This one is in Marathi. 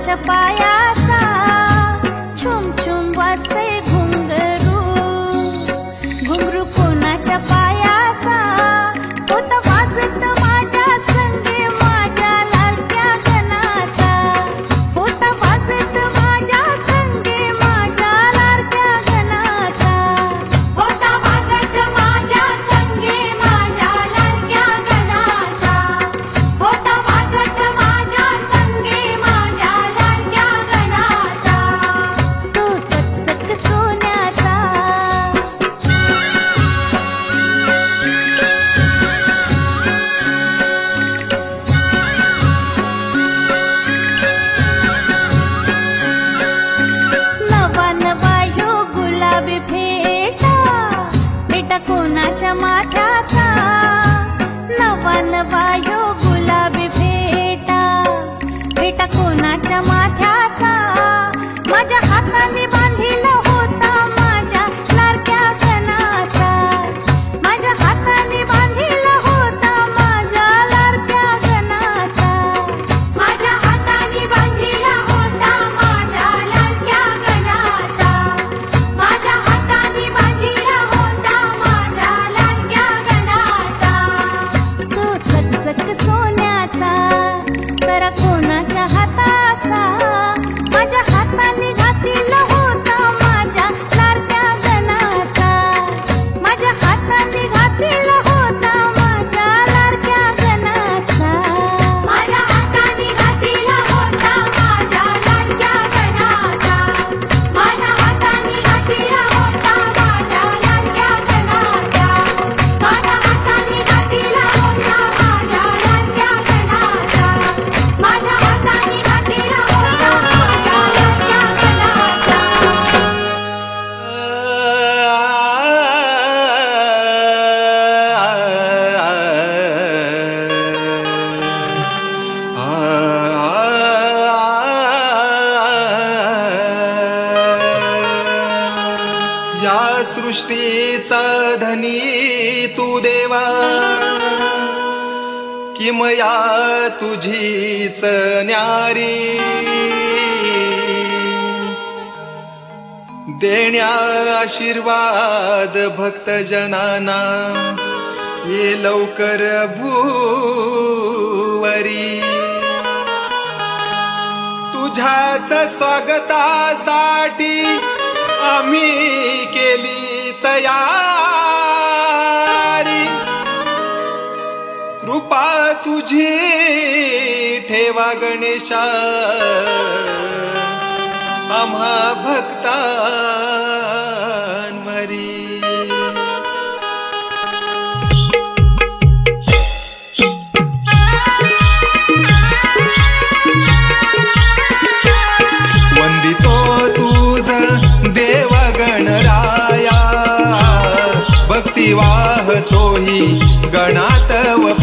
कोणाच्या पायाचा छुम छुम वाजते घुंगरू घुंगरू कोणाच्या पायाचा होता वाजत माझ्या संगे माझ्या लाडक्या गणाचा होता वाजत माझ्या संगे माझ्या लाडक्या गणाचा होता वाजत माझ्या संगे माझ्या लाडक्या गणाचा होता वाजत माझ्या संगे माझ्या लाडक्या गणाचा तो चकचक सोन्याचा नवा नवा यो गुलाबी भेटा भेटा कोणाच्या माथ्याचा नवा नवा यो गुलाबी भेटा भेटा कोणाच्या माथ्याचा माझ्या हाताने बांधिला होता माझ्या लाडक्या गणाचा माझ्या हाताने बांधिला होता माझ्या लाडक्या गणाचा माझ्या हाताने बांधिला होता माझ्या लाडक्या गणाचा माझ्या हाताने बांधिला होता माझ्या लाडक्या गणाचा तो चकचक सोन्याचा तर कोणाच्या हाताचा माझ्या हाताने घातला होता माझ्या लाडक्या गणाचा माझ्या हाताने घातला होता माझ्या लाडक्या गणाचा माझ्या हाताने घातला होता माझ्या लाडक्या गणाचा माझ्या हाताने घातला होता माझ्या लाडक्या गणाचा माझ्या हाताने घातला होता माझ्या लाडक्या गणाचा माझ्या हाताने घातला होता माझ्या या सृष्टीचा धनी तू देवा किमया तुझीच न्यारी देण्या आशीर्वाद भक्तजनांना ये लवकर भूवरी तुझ्याच स्वागतासाठी आम्ही केली तयारी कृपा तुझी ठेवा गणेशा आम्हा भक्तांवरी वंदितो तुझ देव गणराया भक्ती वाहतोही गणात व